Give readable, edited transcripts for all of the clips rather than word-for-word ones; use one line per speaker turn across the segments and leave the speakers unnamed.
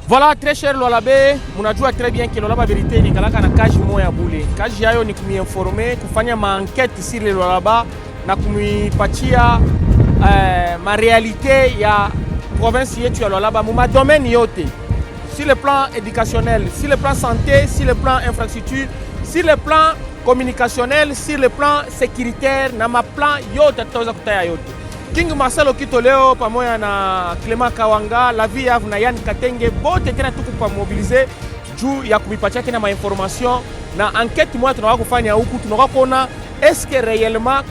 Voilà, très cher Lolabé, munajua très bien que Lolaba vérité ni kalaka na kaji moya bule. Kaji yayo ni kumiinforme, kufanya maenquête sur le Lolaba na kumipatia ma réalité ya province yetu ya Lolaba muma domaine yote. Sur le plan éducationnel, sur le plan santé, sur le plan infrastructure, sur le plan communicationnel, sur le plan sécuritaire, na ma plan yote tutaweza kutaya yote. King Marcelo Kito leo pamoja na Clement Kawanga, Lavi Yavu na Yann Katenge bote tena tuko pa mobiliser juu ya kumipatia kina ma information na enquête moja tunaweza kufanya huku, tunaweza kuona est-ce que réellement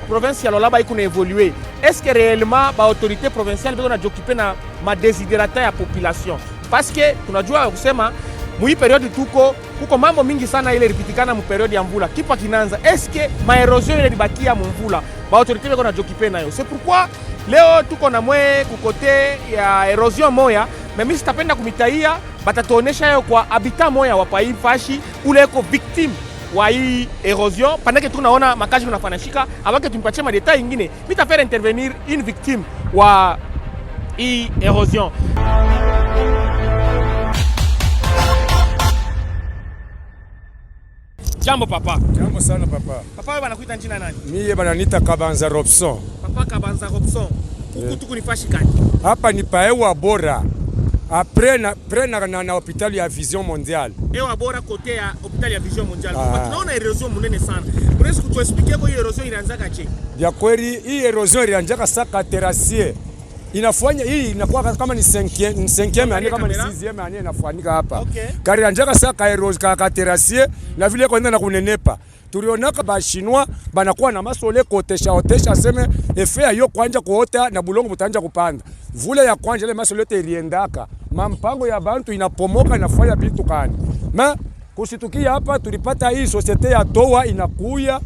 province ya Lolaba iko na évoluer, est-ce que réellement ba autorité provinciale biko na joccuper na ma desiderata ya population, parce que tunajua kusema mui periode tuko kuko mambo mingi sana ile ripitikana mu periode ya mvula kipa kinanza, est-ce que ma érosion ile libakia mu mvula ba autorité biko na joccuper nayo. C'est pourquoi leo tuko na mwe kukote ya érosion moya, mais mimi sitapenda kumitaia, batatuonesha yo kwa habitat moya wa pai fashi ule eko victime wa hii érosion, pendant que tunaona makazi unafanashika, avant que tumpatie ma détails ingine, mita faire intervenir une victime wa hii érosion. Jambo papa.
Jambo sana papa.
Papa wewe banakuita jina nani?
Mie bananiita Kabanza Robson.
Papa Kabanza Robson. Huku tuko ni fashi kani?
Hapa ni paewa bora. Après na hospitali ya Vision Mondiale.
Ewa bora kote ya hospitali ya Vision Mondiale. Kwa tunaona erosion munene sana. Unaweza kutuexpliquer kwa hiyo erosion inaanzaka je?
Ya kweli hii erosion ilianzaka saka terrassier. Inafanya hii inakuwa kama ni 5e année kama ni 6e année inafanyika hapa.
Okay.
Kari ilianzaka saka erosion ka terrassier na vile kwenda na kunenepa. Tulionaka ba Chinois banakuwa na masole otesha seme efe yo kwanja kuota na bulongo butanja kupanda. Vule ya kwanja ile masole yote iliendaka. Mampango ya bantu inapomoka inafanya bitu kani. Ma kusitukia hapa tulipata hii societe ya Toa inakuya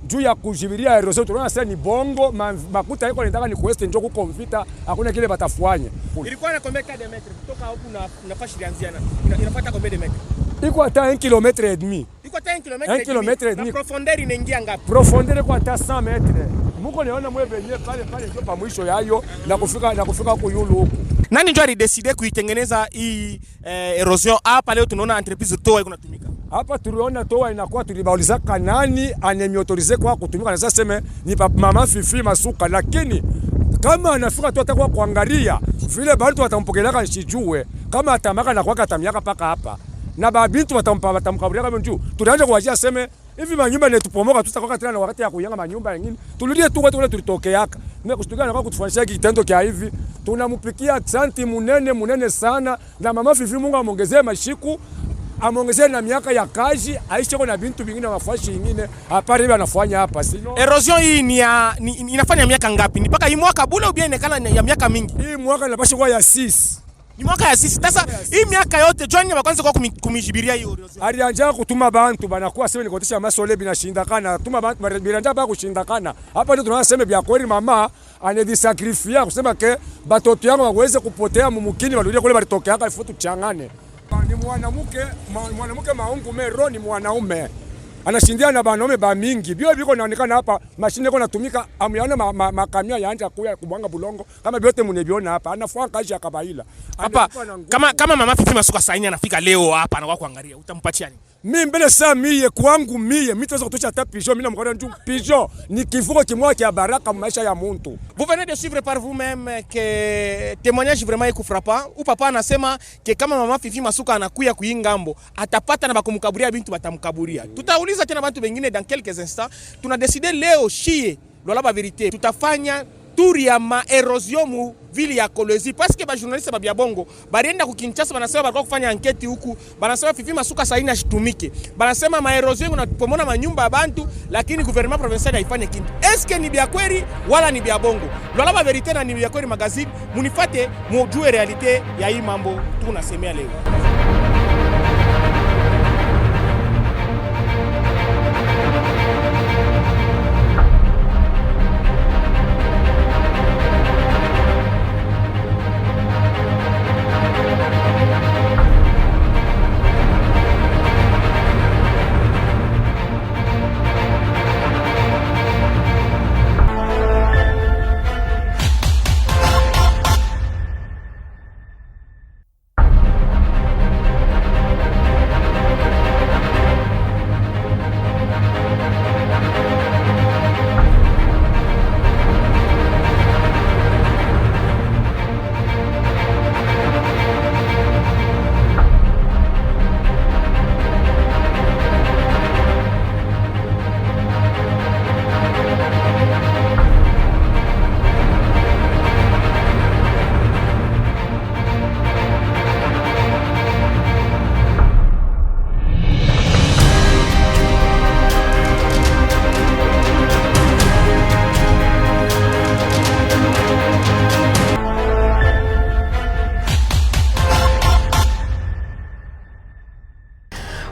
juu ya kujibiria erosion. Tunaona sasa ni bongo makuta yako nitaka ni kuweste njoo kukonfita hakuna kile batafanya.
Ilikuwa na combien de metres kutoka huku na fashi ilianziana. Inafuata combien de metres?
Iko hata 1 km et demi.
Iko hata 1 km et demi. Na profondeur inaingia ngapi?
Profondeur iko hata 100 metres. Muko niona mwe benye pale ndio pa mwisho yayo na kufika kuyulu huko.
Nani ndio alidecide kuitengeneza hii erosion hapa leo tunaona entreprise Toa iko natumika?
Hapa tuliona Toa inakuwa tulibauliza kanani anemiautorize kwa kutumika na sasa sema ni mama Fifi Masuka, lakini kama anafika tu atakuwa kuangalia vile bantu watampokeleka nshijue kama atamaka na kwaka atamiaka paka hapa na babintu watamkaburia kama njoo tunaanza kuwajia sema hivi manyumba ne tupomoka tutakoka tena na wakati ya kuyanga manyumba nyingine tulirudie tu watu tulitokeaka na kustukia na kwa kutufanyisha kitendo kia hivi tunampikia santi munene sana na mama Fifi Mungu amuongezee mashiku amuongezee na miaka ya kazi aishe na bintu vingine na mafashi nyingine hapari hivi anafanya hapa sino.
Erosion hii ni inafanya miaka ngapi? Ni paka hii mwaka bule au bien inekana ya miaka mingi?
Hii mwaka inapaswa kuwa ya 6.
Ni mwaka ya 6. Sasa hii miaka yote John ya kwanza kwa kumijibiria hiyo erosion.
Alianza kutuma bantu banakuwa sema ni kotesha masole binashindakana tuma bantu bilanja ba kushindakana. Hapa ndio tunasema bya kweli mama anedisakrifia kusema ke batoto yangu waweze kupotea mumukini walio kule balitokea haka ifutu changane. Ni mwanamke maungu mero ni mwanaume. Anashindia na banaume ba mingi. Bio biko naonekana hapa mashine iko natumika amuyaona makamia yaanja kuya kubwanga bulongo kama biote munebiona hapa anafanya kazi ya kabaila.
Hapa kama mama Fifi Masuka saini anafika leo hapa anakuwa kuangalia utampatia nini?
Mimi mbele saa mie kwangu mie mitaweza kutosha hata pigeon mimi namkona njoo pigeon ni kifuko kimwa kia baraka maisha ya mtu.
Vous venez de suivre par vous-même que témoignage vraiment est frappant. Ou papa anasema que kama mama Fifi Masuka anakuya kuingambo atapata na bakumkaburia bintu batamkaburia. Tutauliza tena bantu wengine dans quelques instants. Tuna décidé leo shie Lolaba vérité tutafanya tour ya ma erosion mu vile ya Kolwezi parce que ba journaliste ba Bongo barienda ku Kinshasa banasema balikuwa kufanya enquête huku banasema Fifi Masuka saini ashitumike banasema ma erosion unapomona manyumba ya bantu lakini gouvernement provincial haifanye kitu. Est-ce que ni bya kweli wala ni bya bongo? Lolaba vérité na ni bya kweli magazine munifate mujue realite ya hii mambo tunasemea leo.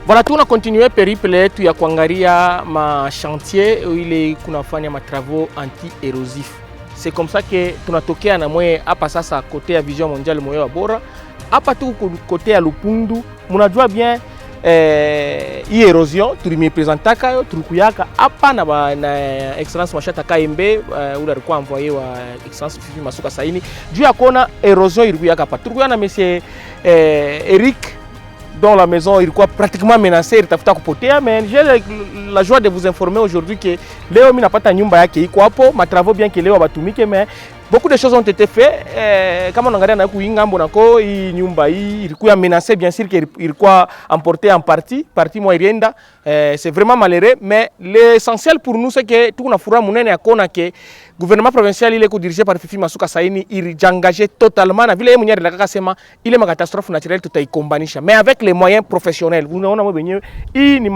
Voilà, tuna continue périple yetu ya kuangalia ma chantier ile kunafanya ma travaux anti-érosifs. C'est comme ça que tunatokea na mwe hapa sasa kote ya Vision Mondiale moyo wa bora. Hapa tu kote ya Lupundu, mnajua bien hii erosion tulimepresentaka yo tulikuyaka hapa na excellence Mashata Kaembe ule alikuwa envoyé wa excellence Fifi Masuka Saini juu ya kuona erosion ilikuyaka hapa. Tulikuwa na monsieur Eric dont la maison ilikuwa pratiquement menacée, ilitafuta kupotea, mais j'ai la joie de vous informer aujourd'hui que leo mimi napata nyumba yake iko hapo, ma travaux bien que leo batumike, mais beaucoup de choses ont été faites. Kama unaangalia na kuingambo nako hii nyumba hii ilikuwa menacée, bien sûr que ilikuwa emportée en partie moi ilienda. C'est vraiment malheureux, mais l'essentiel pour nous c'est que tuko na furaha munene ya kuona que gouvernement provincial ile dirigé par Fifi Masuka Saini ilijengagé totalement na vile yeye mwenyewe alikaka sema ile makatastrophe naturelle tutaikombanisha, mais avec les moyens professionnels. Unaona mwe wenyewe hii ni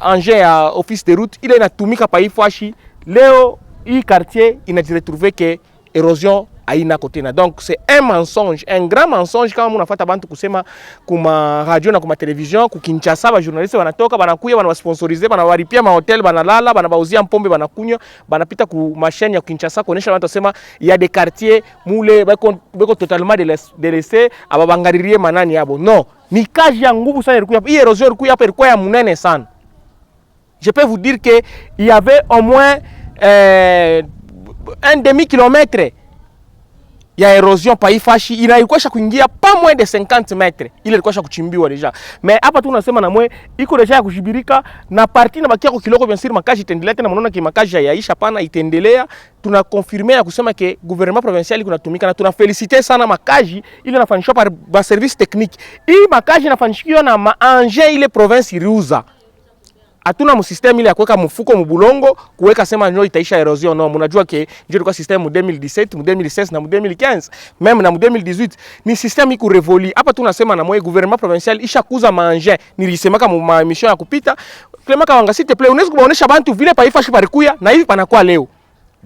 engin ya office de route ile inatumika pa ifashi leo hii quartier inajiretrouver que érosion haina kotena. Donc c'est un mensonge, un grand mensonge kama mnafuata bantu kusema kuma radio na kuma television ku Kinshasa ba journaliste wanatoka banakuya banawasponsorser banawaripia ma hotel banalala banabauzia mpombe banakunywa banapita ku mashine ya Kinshasa kuonesha watu wasema il y a des quartiers mule beko totalement délaissés ababangaririe manani yabo. Non, ni kaji ya nguvu sana ilikuwa hii erosion ilikuwa ya munene sana. Je peux vous dire que il y avait au moins un demi-kilomètre ya erosion pa ifashi ilikuwa kuingia pas moins de 50 mètres, ile ilikuwa kuchimbiwa deja. Mais hapa tu unasema na mwe iko deja kujibirika na parti na bakia kwa kiloko bien sûr makaji itendelea tena, mnaona ki makaji yaisha pana itendelea. Tuna confirmer ya kusema ke gouvernement provincial kunatumika na tuna féliciter sana makaji ile inafanyishwa par ba service technique. Hii makaji inafanyishwa na maanje ile province iriuza. Hatuna msystème ile ya kuweka mfuko mbulongo kuweka sema ndio itaisha erosion. No, mnajua ke ndio ilikuwa système mu 2017, mu 2016 na mu 2015, même na mu 2018 ni système iko révolu. Hapa tunasema na mwe gouvernement provincial ishakuza manger. Nilisema kama emission ya kupita Clement Kawanga, s'il te plaît, unaweza kuonesha bantu vile pa ifashi parikuya na hivi panakuwa leo.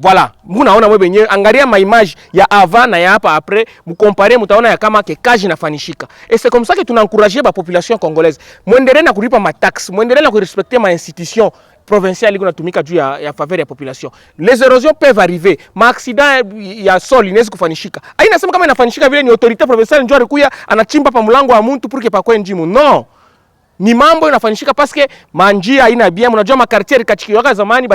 Voilà, munaona mwe benyewe, angalia ma image ya avant na ya hapa après, mkompare mutaona ya kama ke kaji inafanishika. Et c'est comme ça que tuna encourager ba population congolaise. Muendelee na kulipa ma taxes, muendelee na kurespecter ma institution provinciale iko natumika juu ya faveur ya population. Les érosions peuvent arriver, ma accident ya sol inaweza kufanishika. Haina sema kama inafanishika vile ni autorité provinciale njoo alikuya anachimba pa mlango wa mtu pour que pa kwa njimu. Non. Ni mambo inafanyishika paske manjia haina bien. Mnajua makartier kachikiwaka zamani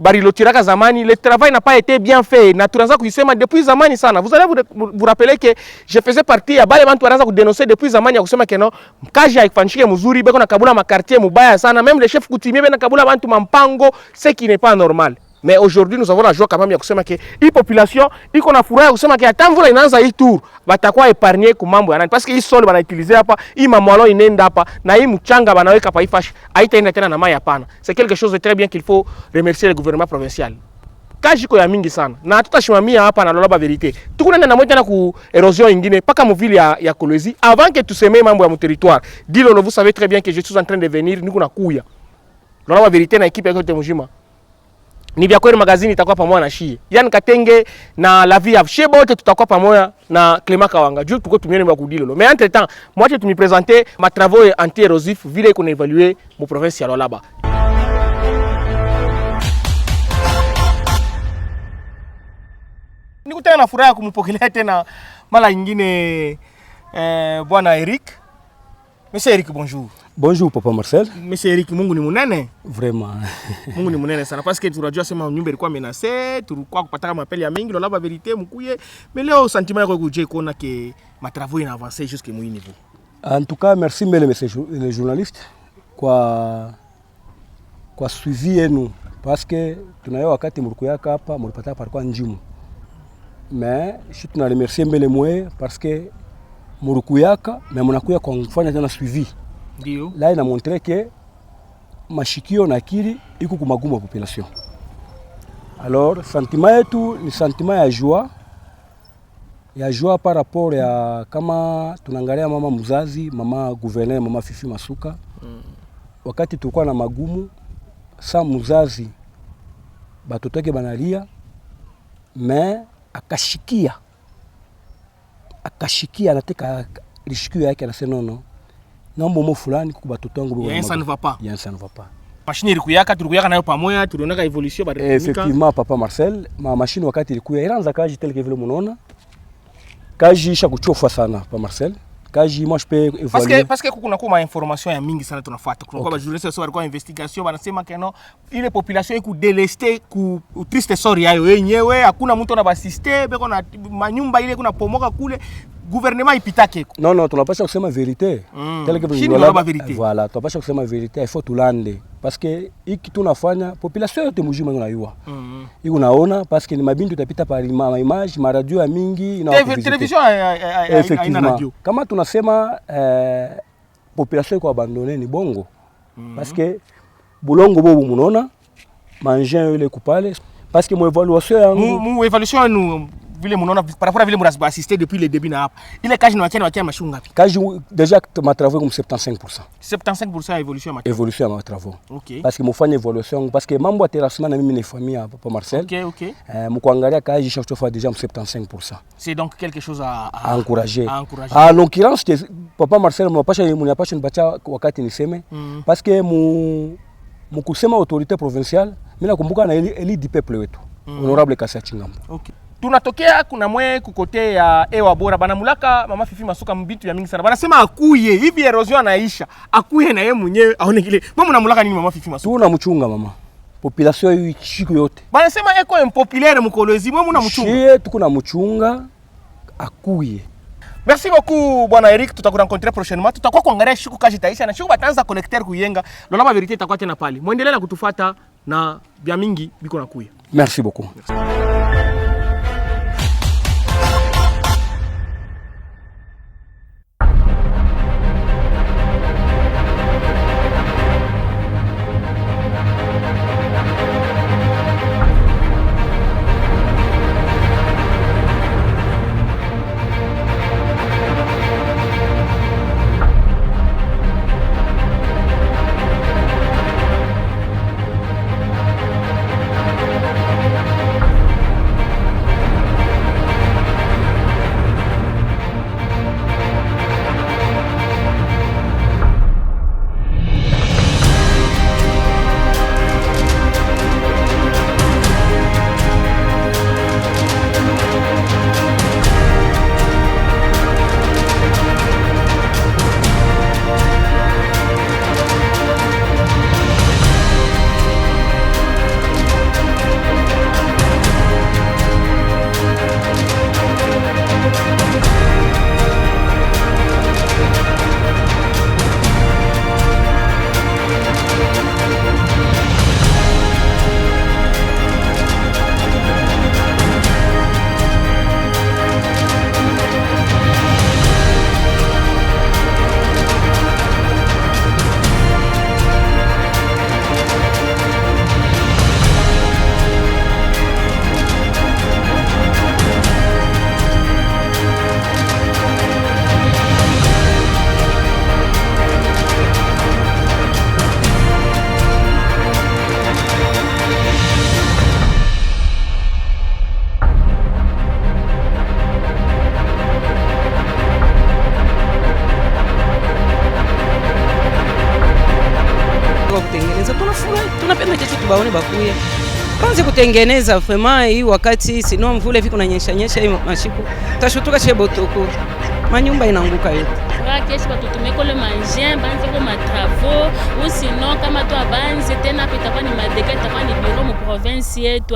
bari lotiraka zamani, le travail n'a pas été bien fait na tunaanza kuisema depuis zamani sana. Vous allez vous rappeler que je faisais partie ya bale bantu wanaanza kudénoncer depuis zamani ya kusema keno kaji haifanyishike mzuri, beko na kabula makartier mubaya sana, même les chefs coutumiers bena kabula bantu mampango, ce qui n'est pas normal. Mais aujourd'hui nous avons la joie quand même ya kusema que hii population iko na furaha kusema que hata mvula inaanza hii tour batakuwa épargner ku mambo ya nani, parce que hii sol bana utiliser hapa, hii mamwalo inaenda hapa na hii mchanga banaweka pa ifashi haitaenda tena na mai hapana. C'est quelque chose de très bien qu'il faut remercier le gouvernement provincial. Kaji ko ya mingi sana na tutashimamia hapa na Lolaba Vérité. Tukunenda na moja na ku erosion ingine paka mvili ya Kolwezi avant que tuseme mambo ya mu territoire. Dilo, vous savez très bien que je suis en train de venir niko nakuya. Lolaba Vérité na equipe yake mujima. Ni vya kweli magazini itakuwa pamoja na Shie. Yaani Katenge na La Vie Shie bote tutakuwa pamoja na Clement Kawanga. Juu tuko tumieni mwa kudilo. Mais entre temps, moi je me présenter ma travaux anti-érosifs vile qu'on évaluer mu province ya Lolaba. Nikutana na furaha kumpokelea tena mara nyingine bwana Eric. Monsieur Eric, bonjour.
Bonjour Papa Marcel.
Monsieur Eric, Mungu ni munene.
Vraiment.
Mungu ni munene sana parce que tunajua sema nyumba ilikuwa menacée, tulikuwa kupata mapeli ya mingi, Lolaba Vérité mkuye. Mais leo sentiment yako kuje kuona que ma travaux ina avancé jusqu'à mon niveau.
En tout cas, merci messieurs les journalistes kwa suivi yenu parce que tunayo wakati mlikuyaka hapa mlipata parkwa njimu. Mais je tuna remercier mbele mwe parce que mlikuyaka mais mnakuya kwa kufanya tena suivi.
Ndio.
Là il a montré que mashikio na akili iko kumagumu ya population. Alors sentiment yetu ni sentiment ya joie par rapport ya kama tunaangalia mama mzazi, mama gouverneur, mama Fifi Masuka. Wakati tulikuwa na magumu sa mzazi batoto yake banalia mais akashikia anataka lishikio yake anasema no, ngambo mo fulani kuba totango
ya ça ne va pas.
Ya ça ne va pas.
Machine ilikuya tulikuya nayo pamoja tulionaka evolution ba.
Effectivement papa Marcel, ma machine wakati ilikuya ilianza kazi tel que vile munaona. Kazi isha kuchofa sana pa Marcel. Kaji moi je peux évaluer
parce que kuna kuma information ya mingi sana tunafuata. Kuna kwa journaliste sio walikuwa investigation wanasema keno ile population iku deleste ku triste story yayo yenyewe hakuna mtu anabasiste beko na manyumba ile kuna pomoka kule gouvernement ipitake.
Non tunapasha kusema vérité.
Telle que
voilà, tunapasha kusema vérité, il faut tulande parce que hiki tunafanya population yote mjuma inayua. Iko naona parce que ni mabindu utapita par image, ma radio ya mingi
ina television ina radio.
Kama tunasema population iko abandonné ni bongo. Parce que bulongo bobu munaona manger ile kupale parce que mon évaluation yangu
mu évaluation nous vile munaona par rapport à vile murasiba assister depuis le début na hapa ile kazi ni wacha mashunga ngapi
kazi déjà ma travaux comme 75%.
75% évolution ma
évolution ma travaux.
OK.
Parce que mufanye évolution parce que mambo ya terrassement na mimi ni famille papa Marcel.
OK.
Mkuangalia kazi chaque fois déjà 75%.
C'est donc quelque chose à
encourager. En l'occurrence papa Marcel mnapasha nipatia wakati niseme parce que mkusema autorité provinciale mimi nakumbuka na eli du peuple wetu honorable Kasia Chingambo.
OK. Tunatokea kuna mwe kukote ya ewa bora banamulaka mama Fifi Masuka mbitu ya mingi sana. Banasema akuye hivi erosion anaisha. Akuye na yeye mwenyewe aone kile. Mama mnamulaka nini mama Fifi Masuka?
Tunamchunga mama. Population hii chiko yote.
Banasema eko impopulaire mkolezi mwe mnamchunga.
Shie tukuna mchunga akuye.
Merci beaucoup bwana Eric, tutakurencontrer prochainement. Tutakuwa kuangalia shuku kazi taisha na shuku bataanza connecter kuyenga. Lola ba verite itakuwa tena pale. Muendelee na kutufuata na vya mingi biko na kuya.
Merci beaucoup. Merci.
tunapenda kesho tubaone bakuye kwanza kutengeneza fema hii wakati sino mvule viko nanyesha hii mashiku tashutuka chebotoko manyumba inaanguka yote
kesho batutumeko le manger banze ko matravaux ou sinon kama tu abanze tena pita kwa ni madeke tapa ni bureau mu province yetu.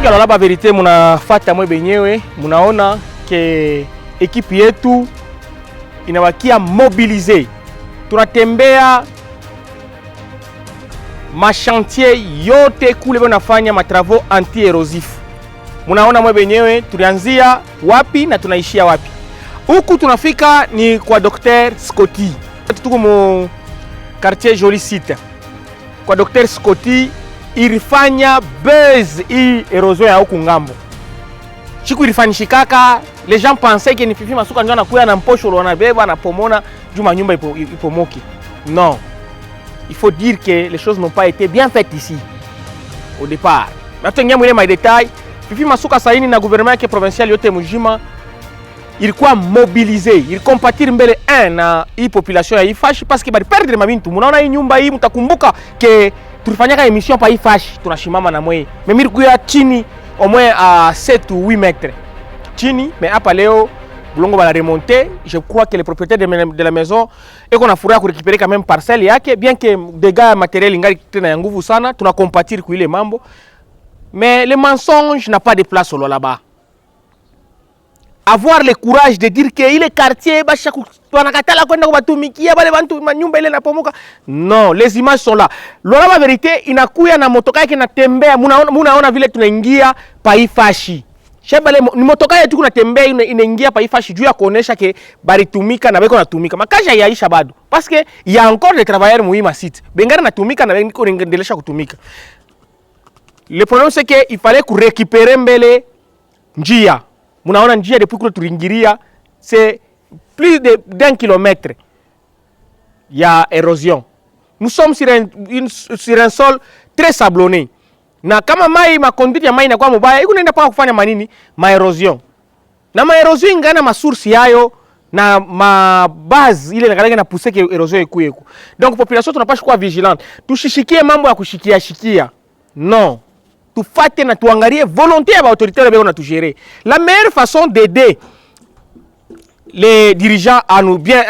Marafiki ya Lualaba Verite, munafata mwe benyewe, munaona ke ekipi yetu inawakia mobilize. Tunatembea machantier yote kule wanafanya matravaux anti-érosif. Munaona mwe benyewe tulianzia wapi na tunaishia wapi. Huku tunafika ni kwa Dr Scotty. Tuko mu quartier Joli Site. Kwa Dr Scotty ilifanya buzz hii erosion ya huku ngambo. Chiku ilifanyishikaka, les gens pensaient que ni Fifi Masuka ndio anakuya na mposho wanabeba na pomona juma nyumba ipomoki. Non. Il faut dire que les choses n'ont pas été bien faites ici au départ. Maintenant ngia mwile ma détails. Fifi Masuka saini na gouvernement yake provincial yote mujima ilikuwa mobilisé, il compatir mbele na hii population ya Ifashi parce que bali perdre mabintu. Munaona hii nyumba hii mtakumbuka ke tulifanyaka émission pa Ifashi tunashimama na mwe. Mimi nilikuwa chini au moins à 7 ou 8 mètres. Chini mais hapa leo bulongo bala remonter, je crois que le propriétaire de la maison et qu'on a fouria ku récupérer quand même parcelle yake bien que dégâts matériels ingali tena ya nguvu sana, tuna compatir ku ile mambo. Mais le mensonge n'a pas de place là-bas. Avoir le courage de dire que ile quartier basha wanakatala kwenda kubatumikia bale bantu manyumba ile napomoka. Non, les images sont là. Lualaba Verite inakuya na motoka yake natembea, munaona vile tunaingia pa Ifashi. Shebale ni motoka yetu kunatembea inaingia pa Ifashi juu ya kuonesha ke balitumika na beko natumika. Makaja yaisha bado. Parce que il y a encore des travailleurs muhimu site. Bengara natumika na bengiko rendelesha kutumika. Le problème c'est que il fallait ku récupérer mbele njia. Munaona njia depuis que turingiria c'est plus d'1 kilomètre. Il y a érosion. Nous sommes sur un sol très sablonné. Na kama mai makonduite ya mai inakuwa mubaya, iko nenda pa kufanya manini? Maerosion. Na maerosion ingana masource yayo na ma base ile nakalaka na pousser que érosion ikueko. Donc population tunapaswa kuwa vigilante. Tushishikie mambo ya kushikia. Non. Tufate na tuangalie volonté ya autorité beko na tugérer. La meilleure façon d'aider les dirigeants à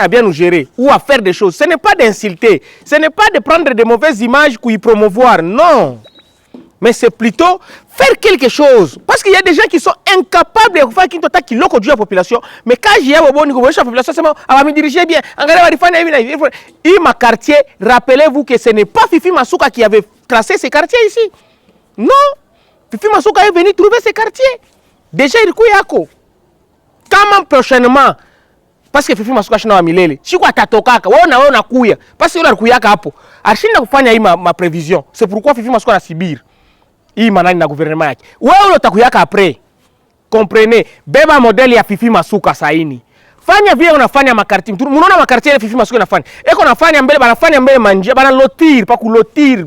bien nous gérer ou à faire des choses, ce n'est pas d'insulter, ce n'est pas de prendre de mauvaises images pour y promouvoir, non. Mais c'est plutôt faire quelque chose. Parce qu'il y a des gens qui sont incapables de faire quelque chose qui l'ont conduit à la population. Mais quand j'ai un bon niveau, la population, c'est va me diriger bien. Et ma quartier, rappelez-vous que ce n'est pas Fifi Masuka qui avait tracé ces quartiers ici. Non. Fifi Masuka est venu trouver ces quartiers. Déjà, il y a quoi. Comment prochainement, parce que Fifi Masuka shina wa milele, siku atatokaka, wana kuya. Parce que yule alikuyaka hapo. Ashinda kufanya hii ma prévision. C'est pourquoi Fifi Masuka anasibiri. Hii manani na gouvernement yake. Wewe utakuyaka après. Comprenez, beba modeli ya Fifi Masuka saini. Fanya vile unafanya makarti. Munaona makarti ya Fifi Masuka inafanya. Eko nafanya mbele, banafanya mbele manjia, bana lotir, pa kulotir.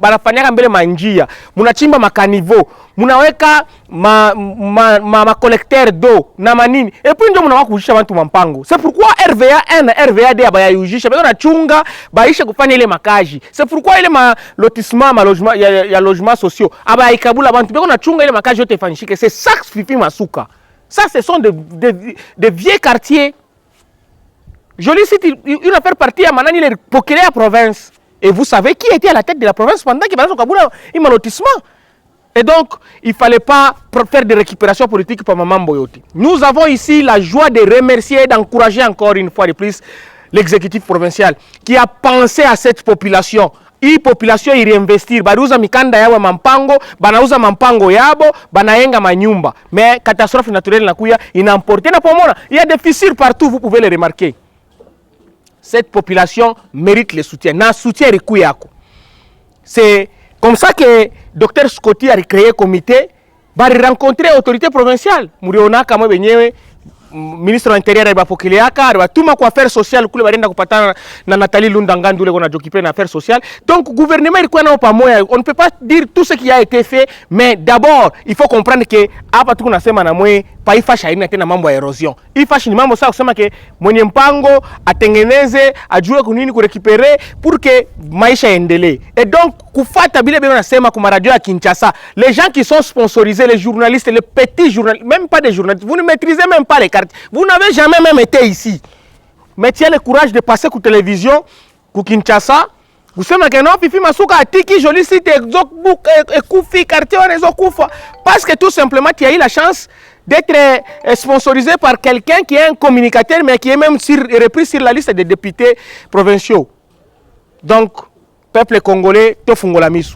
Banafanyaka mbele manjia. Munachimba makanivo. Munaweka ma collecteur d'eau na manini. Et puis ndio munawa kujisha bantu mampango. C'est pourquoi RVA 1 na RVA 2 bayayujisha. Beko na chunga baisha kufanya ile makaji. C'est pourquoi ile ma lotissement ma logement ya logement sociaux abayikabula bantu beko na chunga ile makaji yote fanyishike. C'est ça Fifi Masuka. Ça ce sont de vieux quartiers. Joli Site une affaire partie à manani le pokele à province. Et vous savez qui était à la tête de la province pendant qu'il y avait un lotissement. Et donc, il ne fallait pas faire des récupérations politiques pour Maman Boyote. Nous avons ici la joie de remercier et d'encourager encore une fois de plus l'exécutif provincial qui a pensé à cette population. Hii population irinvestir, banauza mikanda yawe mampango, banauza mampango yabo, banayenga manyumba. Mais catastrophe naturelle nakuya inamporte na pomona. Il y a des fissures partout, vous pouvez les remarquer. Cette population mérite le soutien. Na soutien rikuyako. C'est comme ça que Dr Scotty a créé un comité, bari rencontrer autorité provinciale. Murionaka mwe benyewe ministre de l'Intérieur alibapokeleaka, alibatuma kwa affaires sociales kule barenda kupatana na Nathalie Lundangandu ule kona jokipe na affaires sociales. Donc gouvernement ilikuwa nao pamoja. On ne peut pas dire tout ce qui a été fait, mais d'abord il faut comprendre que hapa tuko nasema na mwe pa Ifashi haina tena mambo ya erosion. Ifashi ni mambo sawa kusema ke mwenye mpango atengeneze, ajue kunini kurekipere pour que maisha yaendelee. Et donc kufata bile bile nasema kwa radio ya Kinshasa, les gens qui sont sponsorisés, les journalistes, les petits journalistes, même pas des journalistes, vous ne maîtrisez même pas les cartes. Vous n'avez jamais même été ici. Mais tu as le courage de passer pour télévision, pour Kinshasa, kusema que non Fifi Masuka atiki joli site ekufi quartier wana ezokufa parce que tout simplement tu as eu la chance d'être sponsorisé par quelqu'un qui est un communicateur mais qui est même repris sur la liste des députés provinciaux. Donc peuple congolais tofungola misu.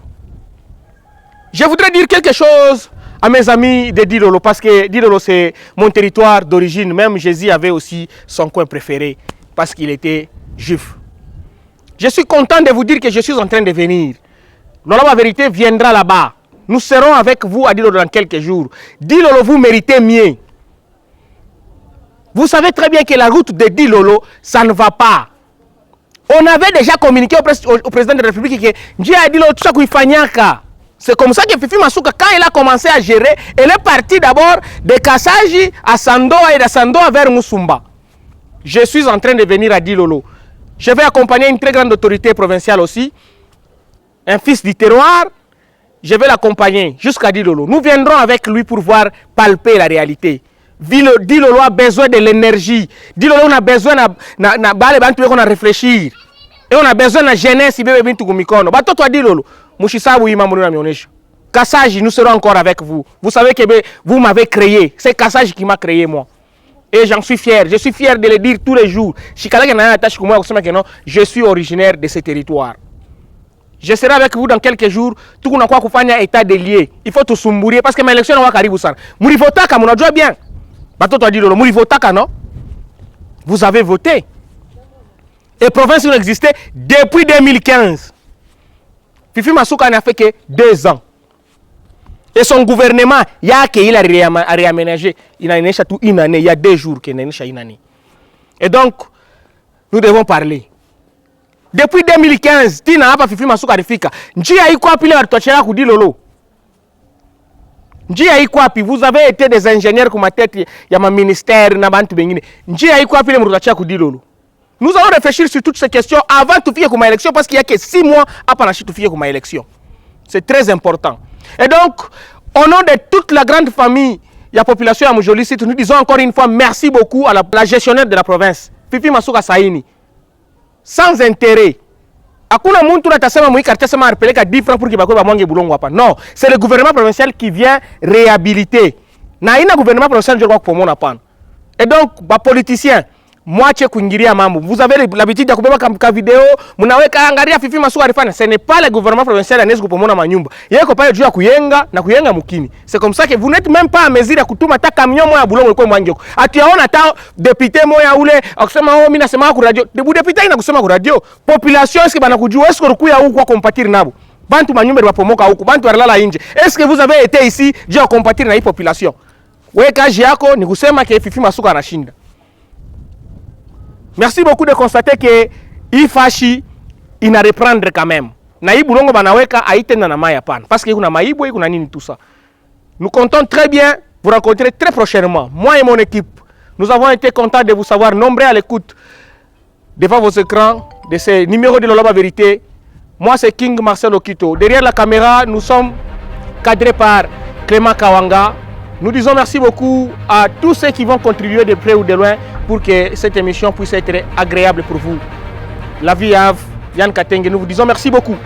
Je voudrais dire quelque chose à mes amis de Dilolo parce que Dilolo c'est mon territoire d'origine. Même Jésus avait aussi son coin préféré parce qu'il était juif. Je suis content de vous dire que je suis en train de venir. La vérité viendra là-bas. Nous serons avec vous à Dilolo dans quelques jours. Dilolo, vous méritez mieux. Vous savez très bien que la route de Dilolo, ça ne va pas. On avait déjà communiqué au président de la République que Njia Dilolo tout ça qu'il fanyaka. C'est comme ça que Fifi Masuka, quand elle a commencé à gérer, elle est partie d'abord de Kassaji à Sandoa et de Sandoa vers Musumba. Je suis en train de venir à Dilolo. Je vais accompagner une très grande autorité provinciale aussi, un fils du terroir. Je vais l'accompagner jusqu'à Dilolo. Nous viendrons avec lui pour voir palper la réalité. Dilolo a besoin de l'énergie. Dilolo on a besoin de réfléchir. Et on a besoin de jeunesse. Dilolo. Kassaji, nous serons encore avec vous. Vous savez que vous m'avez créé. C'est Kassaji qui m'a créé moi. Et j'en suis fier. Je suis fier de le dire tous les jours. Je suis originaire de ce territoire. Je serai avec vous dans quelques jours. Tout le monde a état de lié. Il faut tout soumourir parce que mes élections sont arrivées. Mourivotaka, mon adjoint bien. Non? Vous avez voté. Et province existait depuis 2015. Fifi Masuka n'a fait que 2 ans. Et son gouvernement, il a réaménagé. Il a une année, il y a 2 jours qu'il a une année. Et donc, nous devons parler. Depuis 2015, tu n'as pas Fifi Masuka Rifika. Vous avez été des ingénieurs comme tête, il y a un ministère, nous allons réfléchir sur toutes ces questions avant de faire comme élection parce qu'il n'y a que 6 mois après la faire comme élection. C'est très important. Et donc, au nom de toute la grande famille, il y a la population à Mujoli, nous disons encore une fois merci beaucoup à la gestionnaire de la province, Fifi Masuka Saini. Sans intérêt. Non, c'est le gouvernement provincial qui vient réhabiliter. Gouvernement provincial et donc, les politiciens, vous avez l'habitude de faire une vidéo, ce n'est pas le gouvernement provincial qui c'est comme ça que vous n'êtes même pas à mesure de kutuma ta camion moya bulongo kwa mwanjoko. Atiaona ta député moya ule akusema mimi nasema ku radio. Debu député ina kusema ku radio. Population est-ce que bana kujua est-ce que kuya huko kwa compatir nabo. Bantu manyumba bapomoka huko, bantu walala nje. Est-ce que vous avez été ici je compatir na hii population? Wewe kazi yako ni kusema que Fifi Masuka anashinda. Merci beaucoup de constater que Ifashi ina reprendre quand même. Na hii bulongo banaweka aitenda na maya pana parce que kuna maibwe kuna nini tout ça. Nous comptons très bien vous rencontrer très prochainement. Moi et mon équipe, nous avons été contents de vous savoir nombreux à l'écoute devant vos écrans de ces numéros de Loloba Vérité. Moi c'est King Marcel Okito. Derrière la caméra, nous sommes cadrés par Clément Kawanga. Nous disons merci beaucoup à tous ceux qui vont contribuer de près ou de loin pour que cette émission puisse être agréable pour vous. La vie Yann Katenge, nous vous disons merci beaucoup.